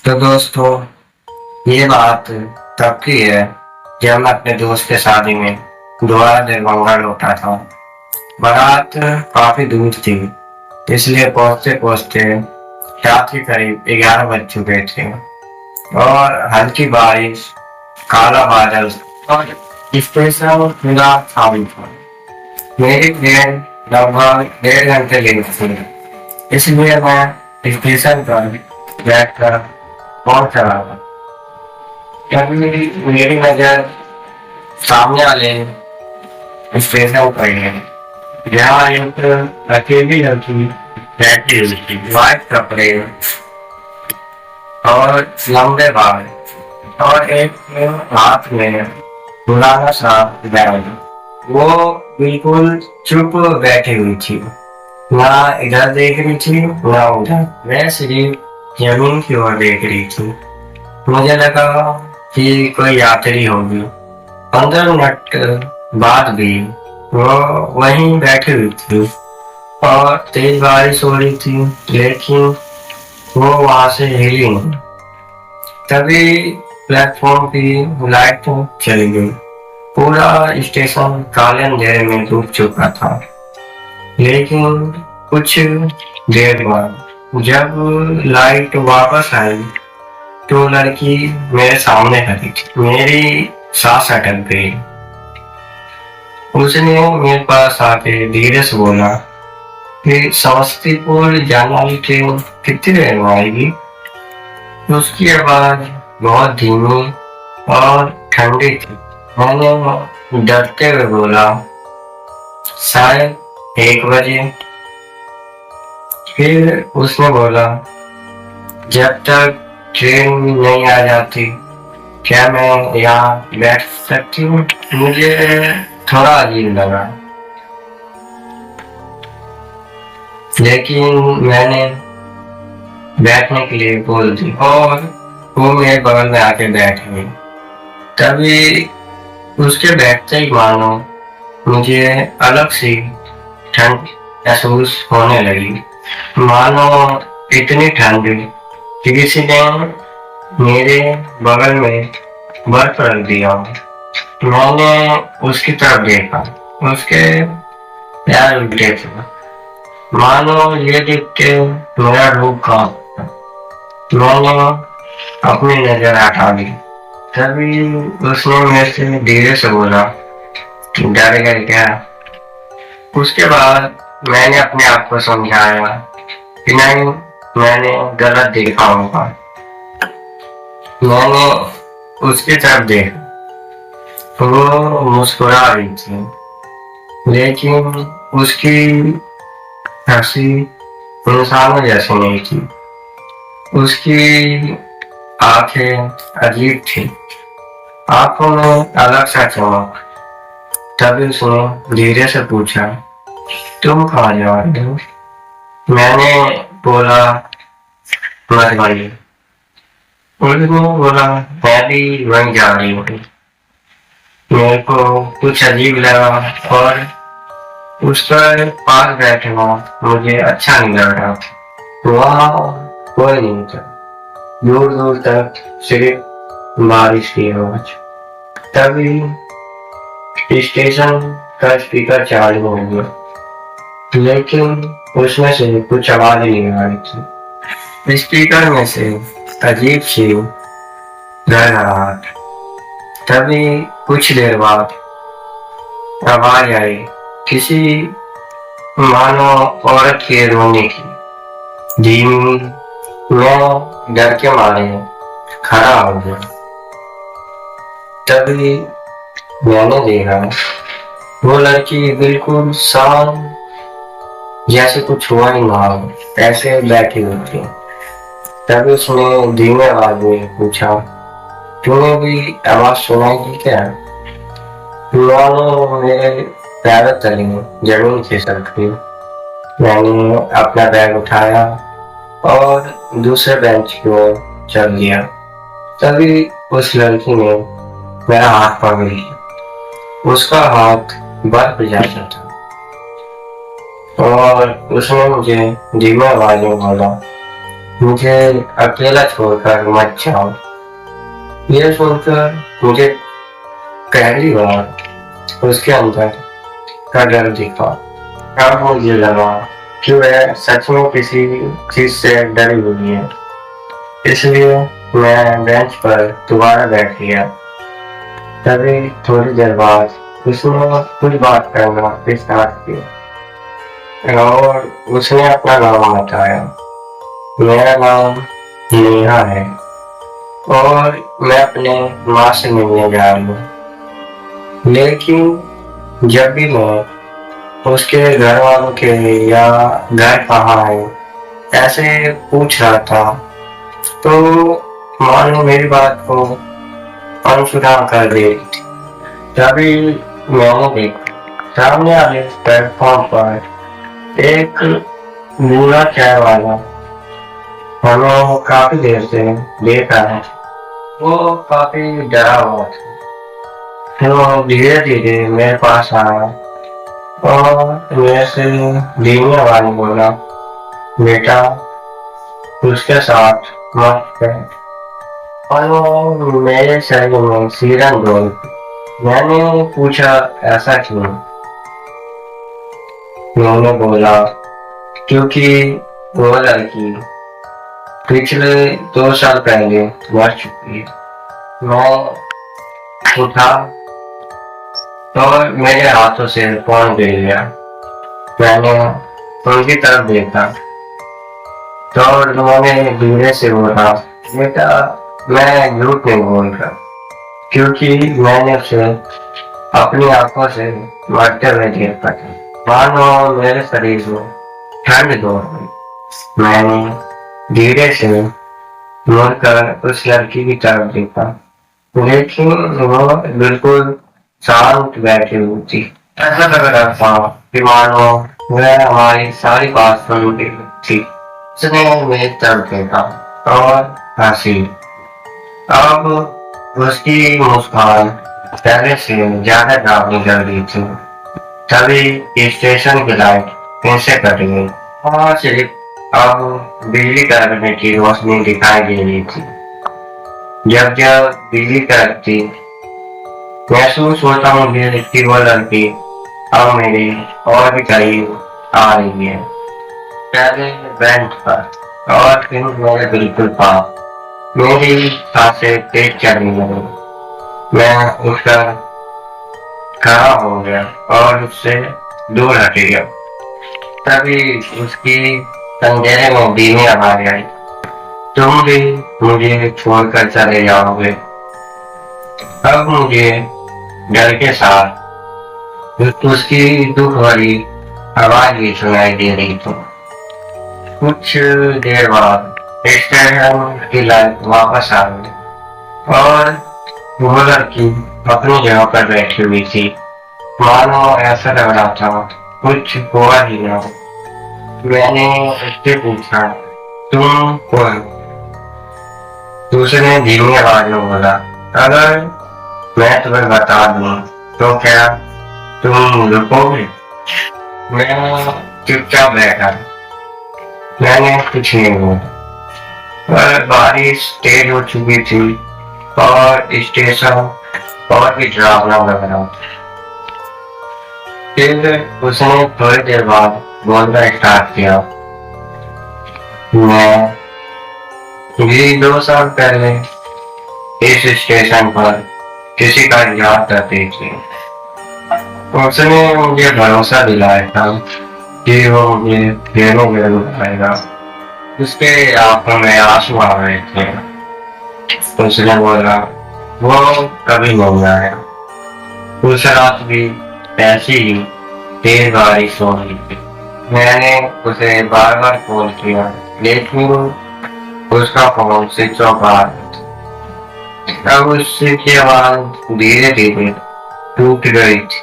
तो दोस्तों, ये बात तब की है जब मैं अपने दोस्त के शादी में दोबारा दरभंगा लौटा था। बारात काफी दूर थी, इसलिए पहुंचते पहुंचते रात के करीब 11 बज चुके थे और हल्की बारिश, काला बादल और स्टेशन पूरा खाली था। मेरी ट्रेन लगभग 1.5 घंटे लेट थी, इसलिए मैं स्टेशन पर बैठकर पहुंच रहा था। तभी मेरी नजर सामने वाले स्टेशन पर है, जहाँ एक अकेली लड़की बैठी हुई थी। व्हाइट कपड़े और लंबे बाल और एक हाथ में पुराना सा बैग। वो बिल्कुल चुप बैठी हुई थी, ना इधर देख रही थी ना उधर। मैं सिर्फ जमीन की ओर देख रही थी। मुझे लगा कि कोई यात्री होगी। 15 मिनट बाद भी वो वहीं बैठी हुई थी और तेज बारिश हो रही थी, लेकिन वो वहां से हिली नहीं। तभी प्लेटफॉर्म की लाइट चली गई। पूरा स्टेशन काले अंधेरे में डूब चुका था। लेकिन कुछ देर बाद जब लाइट वापस आई तो लड़की मेरे सामने खड़ी थी। मेरी सांस अटक गई। उसने मेरे पास आके धीरे से बोला कि समस्तीपुर जाने वाली ट्रेन कितनी देर में आएगी। उसकी आवाज बहुत धीमी और ठंडी थी। मैंने डरते हुए बोला, शायद 1 बजे। फिर उसने बोला, जब तक ट्रेन नहीं आ जाती क्या मैं यहाँ बैठ सकती हूँ। मुझे थोड़ा अजीब लगा, लेकिन मैंने बैठने के लिए बोल दी और वो मेरे बगल में आके बैठ गई। तभी उसके बैठते ही मानो मुझे अलग सी ठंड महसूस होने लगी, मानो इतनी ठंड कि किसी ने मेरे बगल में बर्फ रख दिया। मैंने उसकी तरफ देखा, उसके पैर उल्टे थे, मानो ये देख के मेरा रूह कांपा। मैंने अपनी नजर हटा ली। तभी उसने मेरे से धीरे से बोला, डर गए क्या। उसके बाद मैंने अपने आप को समझाया कि नहीं, मैंने गलत देखा होगा। मैंने उसकी तरफ देखा, वो मुस्कुरा रही थी, लेकिन उसकी हंसी इंसानों जैसी नहीं थी। उसकी आंखें अजीब थी, आंखों में अलग सा चमक। तभी उसने धीरे से पूछा, तुम कहाँ जा रहे हो। मैंने बोला, मधुबनी। उसने बोला, मैं भी वहीं जा रही हूँ। मेरे को कुछ अजीब लगा और उसका पास बैठना मुझे अच्छा नहीं लग रहा था। वहाँ कोई नहीं था, दूर दूर तक सिर्फ बारिश की आवाज। तभी स्टेशन का स्पीकर चालू हो गया, लेकिन उसमें से कुछ आवाज नहीं आ रही थी। स्पीकर में से अजीब सी घरघराहट। तभी कुछ देर बाद आवाज आई, किसी मानो औरत के रोने की, धीमी। मैं डर के मारे खड़ा हो गया। तभी मैंने देखा वो लड़की बिल्कुल शांत, जैसे कुछ हुआ ही ना हो, ऐसे बैठी हुई थी। तभी उसने धीमे आवाज में पूछा, तुम्हें भी आवाज सुनाई दी क्या। मानो मेरे पैरों तले जमीन खिसक गई। मैंने अपना बैग उठाया और दूसरे बेंच की ओर चल दिया। तभी उस लड़की ने मेरा हाथ पकड़ लिया। उसका हाथ बर्फ जैसा था और उसने मुझे धीमी आवाज में बोला, मुझे अकेला छोड़कर मत जाओ। ये सुनकर मुझे पहली बार उसके अंदर का डर दिखा। अब मुझे लगा कि वह सच में किसी चीज से डरी हुई है। इसलिए मैं बेंच पर दोबारा बैठ गया। तभी थोड़ी देर बाद उसने कुछ बात करना स्टार्ट किया और उसने अपना नाम बताया। मेरा नाम नेहा है और मैं अपने माँ से मिलने जा रही हूँ। लेकिन जब भी मैं उसके घर वालों के या घर कहाँ है ऐसे पूछ रहा था तो मानो मेरी बात को अनसुना कर दे रही थी। तभी मैंने देखा सामने वाले प्लेटफॉर्म पर एक बूढ़ा चाय वाला हमें काफी देर से देख रहा है। वो काफी डरा हुआ था। तो धीरे धीरे मेरे पास आया और मेरे से धीमी आवाज में बोला, बेटा उसके साथ मत बैठ। और वो मेरे शरीर में सिरन डोल। मैंने पूछा ऐसा क्यों? उन्होंने बोला क्योंकि वो लड़की पिछले 2 साल पहले मर चुकी है। मैं उठा और मेरे हाथों से फोन गिर गया। मैंने उनकी तरफ देखा तो उन्होंने धीरे से बोला, बेटा मैं झूठ नहीं बोल रहा क्योंकि मैंने उसे अपनी आंखों से मरते हुए देखा था। मानो मेरे शरीर में ठंड दौड़ गई। मैंने धीरे से मुड़कर उस लड़की की तरफ देखा, लेकिन वो बिल्कुल शांत बैठी हुई थी। ऐसा लग रहा था कि मानो वह हमारी सारी बात सुन रही थी। उसने मेरी तरफ देखा और हंसी। अब उसकी मुस्कान पहले से ज्यादा गावनी लग रही थी। तभी स्टेशन की लाइट फिर से कट गई और सिर्फ अब बिजली कड़कने की रोशनी दिखाई दे रही थी। जब जब बिजली कड़कती महसूस होता मुझे कि वो लड़की अब मेरे और भी करीब आ रही है। पहले बेंच पर और फिर मेरे बिल्कुल पास। मेरी सांसें तेज चलने लगी। मैं उठकर खड़ा हो गया और उससे दूर हट गया। तभी उसकी अंधेरे में धीमी आवाज आई, तुम भी मुझे छोड़कर चले जाओगे? अब मुझे डर के साथ उसकी दुख भरी आवाज भी सुनाई दे रही थी। कुछ देर बाद स्टेशन की लाइट वापस आ गई और वो लड़की अपनी जगह पर बैठी हुई थी। मानो ऐसा लग रहा था कुछ हुआ ही ना हो। मैंने उससे पूछा, तुम कौन? उसने धीमी आवाज में बोला, अगर मैं तुम्हें बता दूं तो क्या तुम रुकोगे? मैं चुपचाप बैठा। मैंने कुछ नहीं बोला। पर बारिश तेज हो चुकी थी और स्टेशन और भी डरावना लग रहा था। फिर उसने थोड़ी देर बाद बोलना स्टार्ट किया, मैं भी 2 साल पहले इस स्टेशन पर किसी का इंतजार करती थी। उसने मुझे भरोसा दिलाया था कि वो मुझे घेरों में लुटाएगा। उसके आंखों में आंसू आ रहे थे। उसने बोला, वो कभी नहीं आया। उस रात भी ऐसी ही तेज बारिश हो रही थी। मैंने उसे बार बार कॉल किया लेकिन उसका फोन स्विच ऑफ आ रहा था। अब उसकी आवाज धीरे धीरे टूट गई थी।